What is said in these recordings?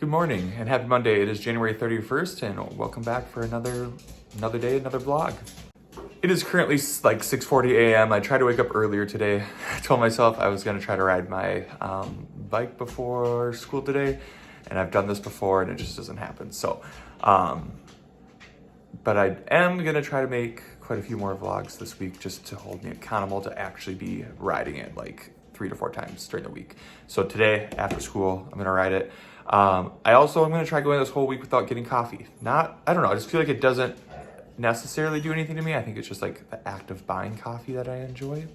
Good morning and happy Monday. It is January 31st and welcome back for another day, another vlog. It is currently like 6:40 a.m. I tried to wake up earlier today. I told myself I was gonna try to ride my bike before school today, and I've done this before and it just doesn't happen. So, but I am gonna try to make quite a few more vlogs this week just to hold me accountable to actually be riding it like 3 to 4 times during the week. So today, after school, I'm gonna ride it. I also am gonna try going this whole week without getting coffee. I don't know, I just feel like it doesn't necessarily do anything to me. I think it's just like the act of buying coffee that I enjoy.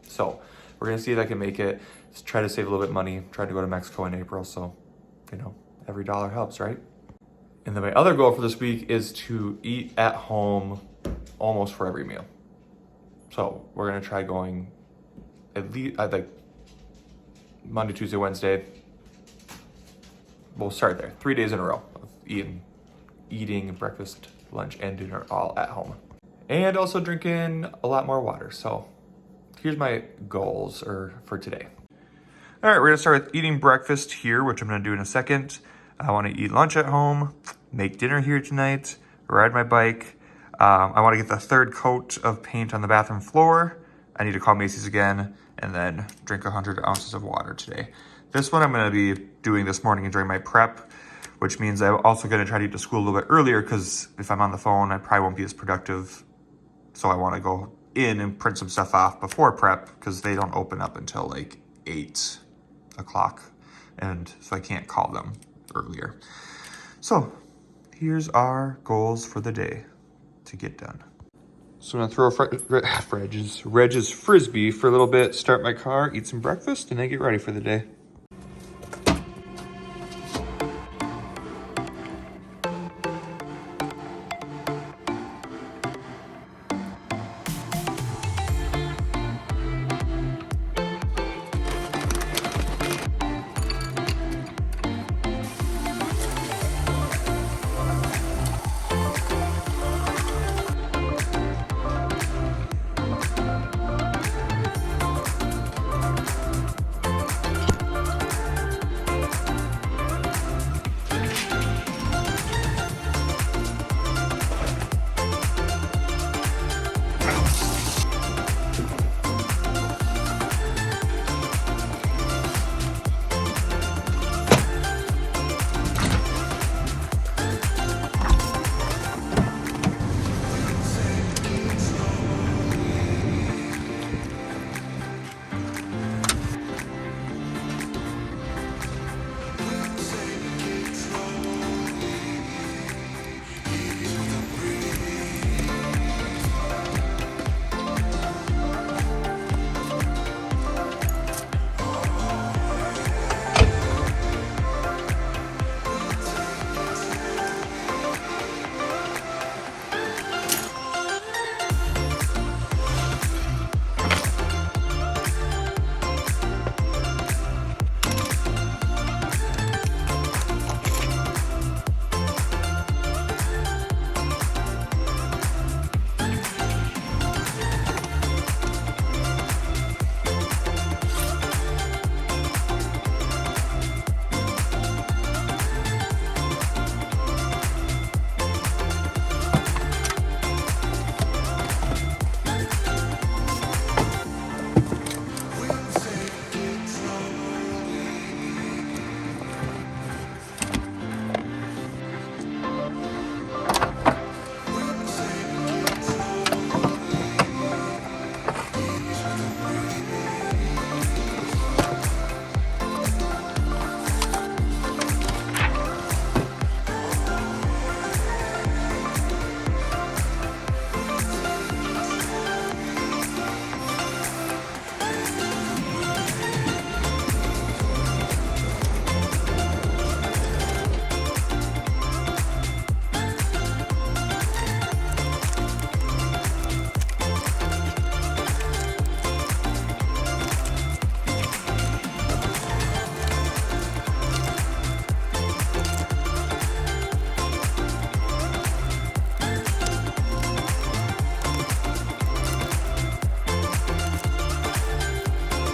So we're gonna see if I can make it. Just try to save a little bit of money. Tried to go to Mexico in April, so you know, every dollar helps, right? And then my other goal for this week is to eat at home almost for every meal. So we're gonna try going at least like Monday, Tuesday, Wednesday. We'll start there. 3 days in a row of eating breakfast, lunch, and dinner all at home. And also drinking a lot more water. So here's my goals for today. All right, we're gonna start with eating breakfast here, which I'm gonna do in a second. I wanna eat lunch at home, make dinner here tonight, ride my bike. I wanna get the 3rd coat of paint on the bathroom floor. I need to call Macy's again, and then drink 100 ounces of water today. This one I'm gonna be doing this morning during my prep, which means I'm also gonna try to get to school a little bit earlier because if I'm on the phone, I probably won't be as productive. So I wanna go in and print some stuff off before prep because they don't open up until like 8 o'clock. And so I can't call them earlier. So here's our goals for the day to get done. So I'm gonna throw Reg's Frisbee for a little bit, start my car, eat some breakfast, and then get ready for the day.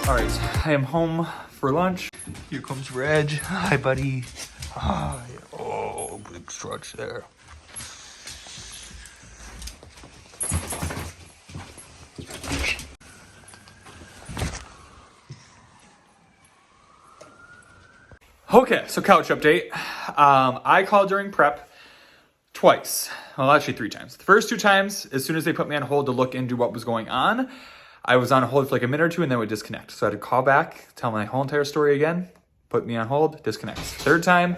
All right, I am home for lunch. Here comes Reg. Hi, buddy. Oh, big stretch there. Okay, so couch update. I called during prep twice. Well, actually 3 times. The first 2 times, as soon as they put me on hold to look into what was going on, I was on hold for like a minute or 2 and then would disconnect. So I had to call back, tell my whole entire story again, put me on hold, disconnect. Third time,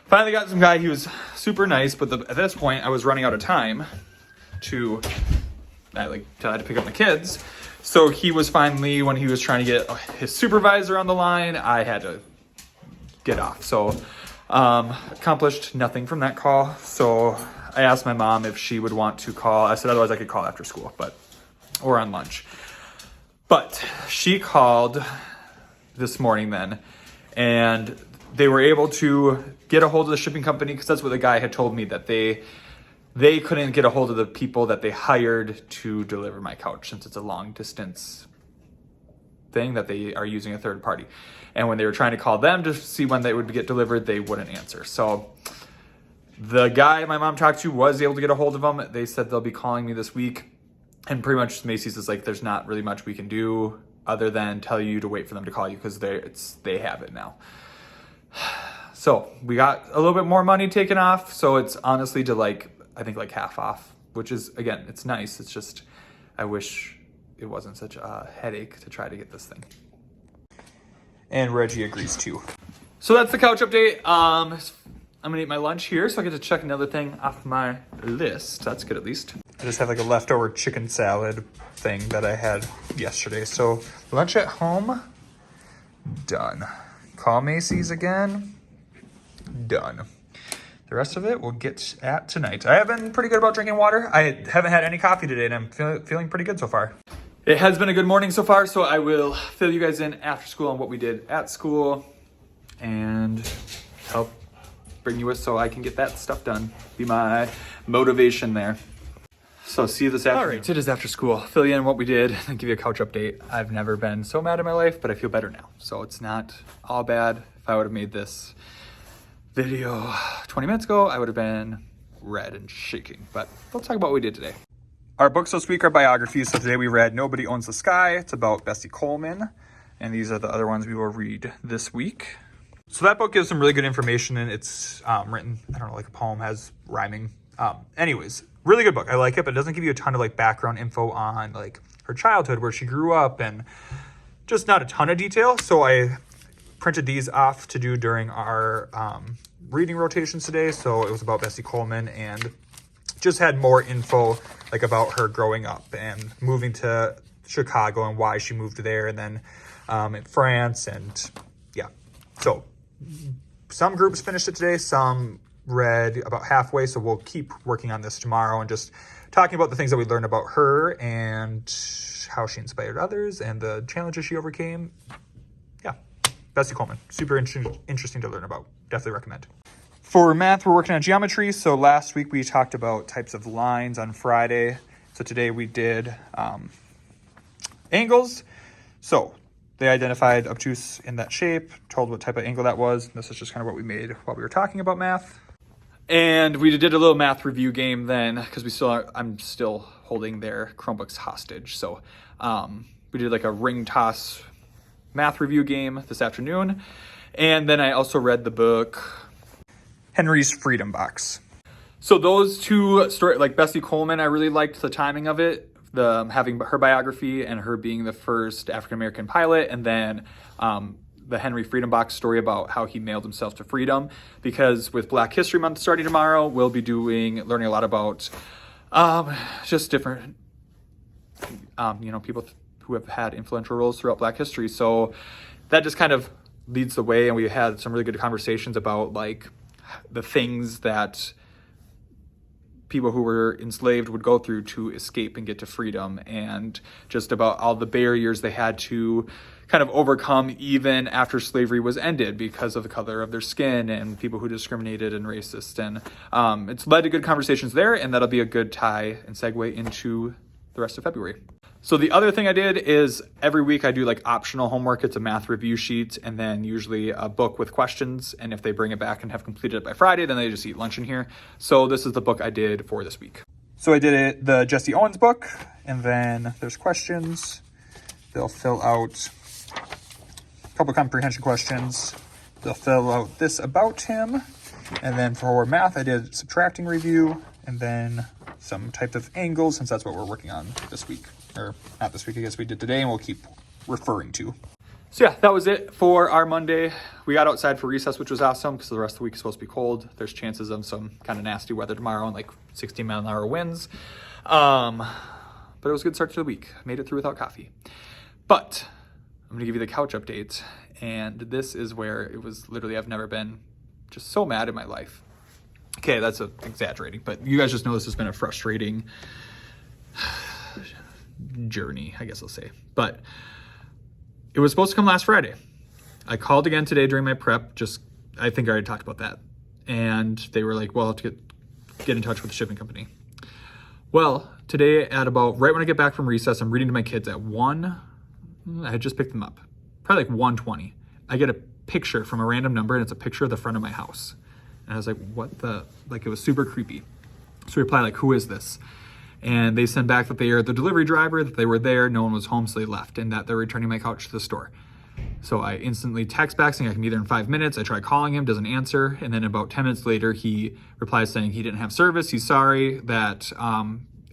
finally got some guy. He was super nice, but at this point, I was running out of time I had to pick up my kids. So he was finally, when he was trying to get his supervisor on the line, I had to get off. So accomplished nothing from that call. So I asked my mom if she would want to call. I said otherwise I could call after school, or on lunch. But she called this morning then, and they were able to get a hold of the shipping company, because that's what the guy had told me, that they couldn't get a hold of the people that they hired to deliver my couch, since it's a long distance thing that they are using a third party. And when they were trying to call them to see when they would get delivered, they wouldn't answer. So the guy my mom talked to was able to get a hold of them. They said they'll be calling me this week. And pretty much Macy's is like, there's not really much we can do other than tell you to wait for them to call you, because they have it now. So we got a little bit more money taken off. So it's honestly to I think half off, which is, again, it's nice. It's just, I wish it wasn't such a headache to try to get this thing. And Reggie agrees too. So that's the couch update. I'm gonna eat my lunch here, so I get to check another thing off my list. That's good, at least. I just have a leftover chicken salad thing that I had yesterday. So lunch at home, done. Call Macy's again, done. The rest of it we'll get at tonight. I have been pretty good about drinking water. I haven't had any coffee today, and I'm feeling pretty good so far. It has been a good morning so far, so I will fill you guys in after school on what we did at school and help bring you with so I can get that stuff done. Be my motivation there. So see you this afternoon. All right, it is after school. Fill you in what we did and give you a couch update. I've never been so mad in my life, but I feel better now. So it's not all bad. If I would have made this video 20 minutes ago, I would have been red and shaking. But let's talk about what we did today. Our books this week are biographies. So today we read Nobody Owns the Sky. It's about Bessie Coleman. And these are the other ones we will read this week. So that book gives some really good information, and it's written, I don't know, like a poem, has rhyming. Anyways, really good book. I like it, but it doesn't give you a ton of background info on her childhood, where she grew up, and just not a ton of detail. So I printed these off to do during our reading rotations today. So it was about Bessie Coleman, and just had more info about her growing up and moving to Chicago and why she moved there, and then in France, and yeah. So some groups finished it today, some read about halfway. So we'll keep working on this tomorrow and just talking about the things that we learned about her and how she inspired others and the challenges she overcame. Yeah, Bessie Coleman, super interesting to learn about. Definitely recommend. For math, we're working on geometry. So last week we talked about types of lines on Friday. So today we did angles. So they identified obtuse in that shape, told what type of angle that was. This is just kind of what we made while we were talking about math. And we did a little math review game then, because I'm still holding their Chromebooks hostage. So we did a ring toss math review game this afternoon. And then I also read the book Henry's Freedom Box. So those two stories, Bessie Coleman, I really liked the timing of it, having her biography and her being the first African-American pilot, and then the Henry Freedom Box story about how he mailed himself to freedom. Because with Black History Month starting tomorrow, we'll be learning a lot about just different, people who have had influential roles throughout Black history. So that just kind of leads the way, and we had some really good conversations about the things that people who were enslaved would go through to escape and get to freedom, and just about all the barriers they had to kind of overcome even after slavery was ended because of the color of their skin and people who discriminated and racist. And it's led to good conversations there, and that'll be a good tie and segue into the rest of February. So the other thing I did is every week I do like optional homework. It's a math review sheet and then usually a book with questions. And if they bring it back and have completed it by Friday, then they just eat lunch in here. So this is the book I did for this week. So I did the Jesse Owens book, and then there's questions. They'll fill out a couple comprehension questions. They'll fill out this about him. And then for math, I did subtracting review and then some type of angles, since that's what we're working on this week. Or not this week, I guess we did today, and we'll keep referring to. So yeah, that was it for our Monday. We got outside for recess, which was awesome because the rest of the week is supposed to be cold. There's chances of some kind of nasty weather tomorrow and like 16-mile-an-hour winds. But it was a good start to the week. Made it through without coffee. But I'm going to give you the couch update. And this is where it was literally, I've never been just so mad in my life. Okay, that's exaggerating, but you guys just know this has been a frustrating journey, I guess I'll say. But it was supposed to come last Friday. I called again today during my prep. I think I already talked about that. And they were like, well, I'll have to get in touch with the shipping company. Well, today at about, right when I get back from recess, I'm reading to my kids at 1. I had just picked them up. Probably like 1:20. I get a picture from a random number, and it's a picture of the front of my house. And I was like, what the, like it was super creepy. So we reply like, who is this? And they send back that they are the delivery driver, that they were there, no one was home, so they left, and that they're returning my couch to the store. So I instantly text back saying I can be there in 5 minutes. I try calling him, doesn't answer. And then about 10 minutes later, he replies saying he didn't have service. He's sorry that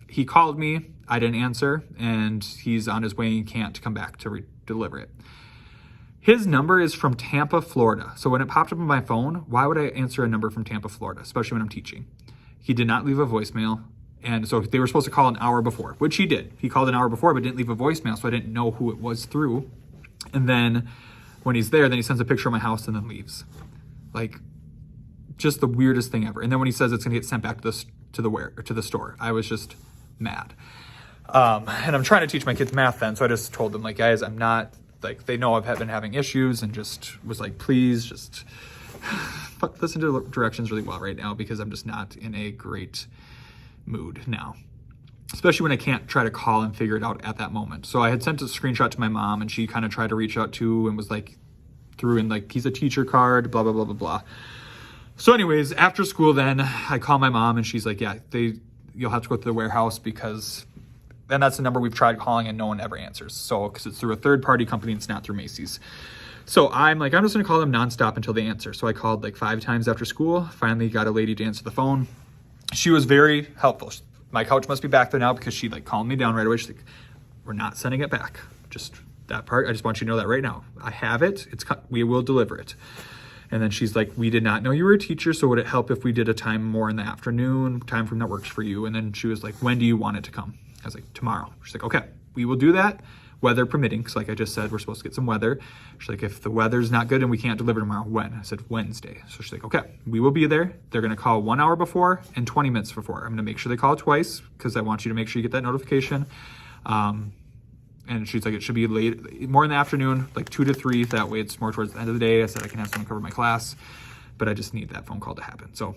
he called me, I didn't answer, and he's on his way and can't come back to deliver it. His number is from Tampa, Florida. So when it popped up on my phone, why would I answer a number from Tampa, Florida, especially when I'm teaching? He did not leave a voicemail. And so they were supposed to call an hour before, which he did. He called an hour before, but didn't leave a voicemail, so I didn't know who it was through. And then when he's there, then he sends a picture of my house and then leaves. Like, just the weirdest thing ever. And then when he says it's gonna get sent back to the store, I was just mad. And I'm trying to teach my kids math then, so I just told them, like, guys, I'm not, like, they know I've been having issues, and just was like, please just listen to the directions really well right now, because I'm just not in a great mood now, especially when I can't try to call and figure it out at that moment. So I had sent a screenshot to my mom, and she kind of tried to reach out too, and was like, threw in like, he's a teacher card, blah, blah, blah, blah, blah. So anyways, after school then, I call my mom, and she's like, yeah, you'll have to go to the warehouse, because then that's the number we've tried calling and no one ever answers. So, because it's through a third-party company, it's not through Macy's. So I'm like, I'm just gonna call them nonstop until they answer. So I called like 5 times after school, finally got a lady to answer the phone. She was very helpful. My couch must be back there now, because she like calmed me down right away. She's like, we're not sending it back. Just that part. I just want you to know that right now. I have it. We will deliver it. And then she's like, we did not know you were a teacher, so would it help if we did a time more in the afternoon, time frame that works for you? And then she was like, when do you want it to come? I was like, tomorrow. She's like, okay, we will do that, weather permitting, because like I just said, we're supposed to get some weather. She's like, if the weather's not good and we can't deliver tomorrow, when? I said, Wednesday. So she's like, okay, we will be there. They're gonna call 1 hour before and 20 minutes before. I'm gonna make sure they call twice, because I want you to make sure you get that notification. And she's like, it should be late, more in the afternoon, like 2 to 3. That way it's more towards the end of the day. I said I can have someone cover my class, but I just need that phone call to happen. So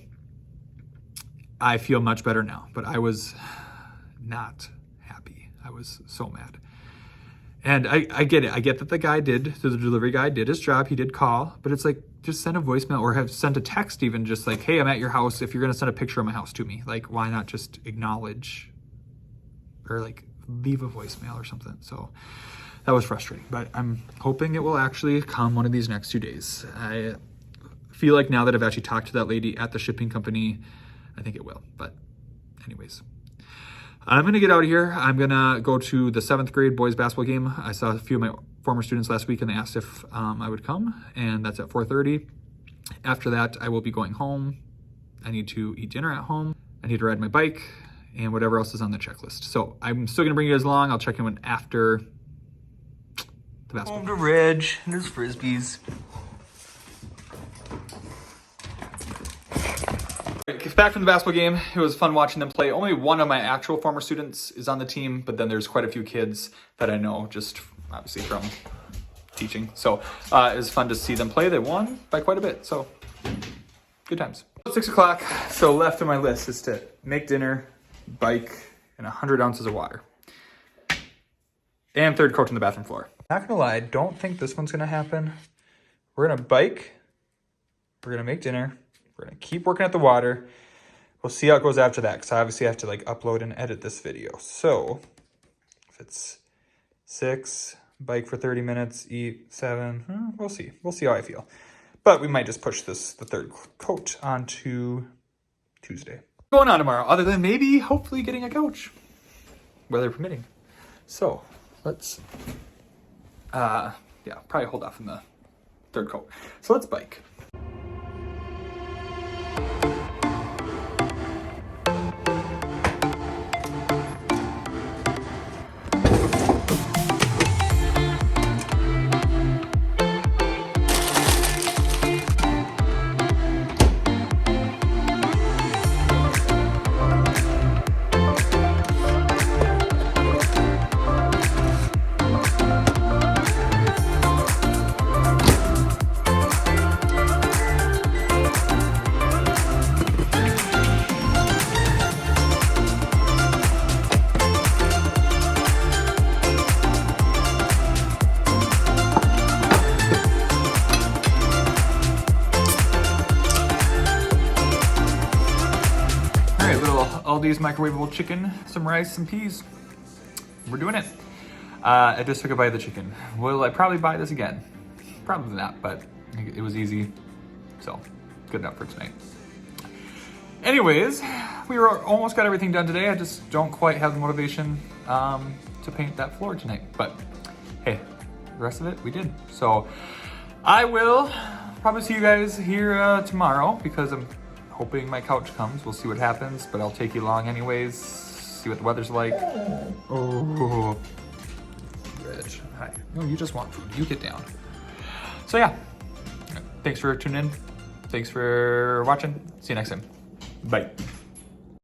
I feel much better now, but I was not happy. I was so mad. And I get it. I get that the delivery guy did his job. He did call, but it's like, just send a voicemail or have sent a text even, just like, hey, I'm at your house. If you're going to send a picture of my house to me, like, why not just acknowledge or like leave a voicemail or something? So that was frustrating, but I'm hoping it will actually come one of these next 2 days. I feel like now that I've actually talked to that lady at the shipping company, I think it will. But anyways, I'm gonna get out of here. I'm gonna go to the 7th grade boys basketball game. I saw a few of my former students last week, and they asked if I would come, and that's at 4:30. After that, I will be going home. I need to eat dinner at home. I need to ride my bike, and whatever else is on the checklist. So I'm still gonna bring you guys along. I'll check in after the basketball. Home to Reg and his Frisbees. Back from the basketball game, it was fun watching them play. Only one of my actual former students is on the team, but then there's quite a few kids that I know just obviously from teaching. So it was fun to see them play. They won by quite a bit, so good times. 6 o'clock, so left on my list is to make dinner, bike, and 100 ounces of water. And third coat on the bathroom floor. Not gonna lie, I don't think this one's gonna happen. We're gonna bike. We're gonna make dinner. We're gonna keep working at the water. We'll see how it goes after that, because I obviously have to like upload and edit this video. So if it's 6, bike for 30 minutes, eat 7, we'll see. We'll see how I feel. But we might just push the third coat onto Tuesday. What's going on tomorrow, other than maybe, hopefully getting a couch, weather permitting. So let's, yeah, probably hold off on the third coat. So let's bike. Aldi's microwavable chicken, some rice, some peas. We're doing it. I just took a bite of the chicken. Will I probably buy this again? Probably not, but it was easy. So, good enough for tonight. Anyways, we were almost got everything done today. I just don't quite have the motivation to paint that floor tonight. But hey, the rest of it we did. So I will probably see you guys here tomorrow, because I'm hoping my couch comes. We'll see what happens, but I'll take you along anyways. See what the weather's like. Oh, Reg, hi. No, you just want food. You get down. So yeah, thanks for tuning in. Thanks for watching. See you next time. Bye.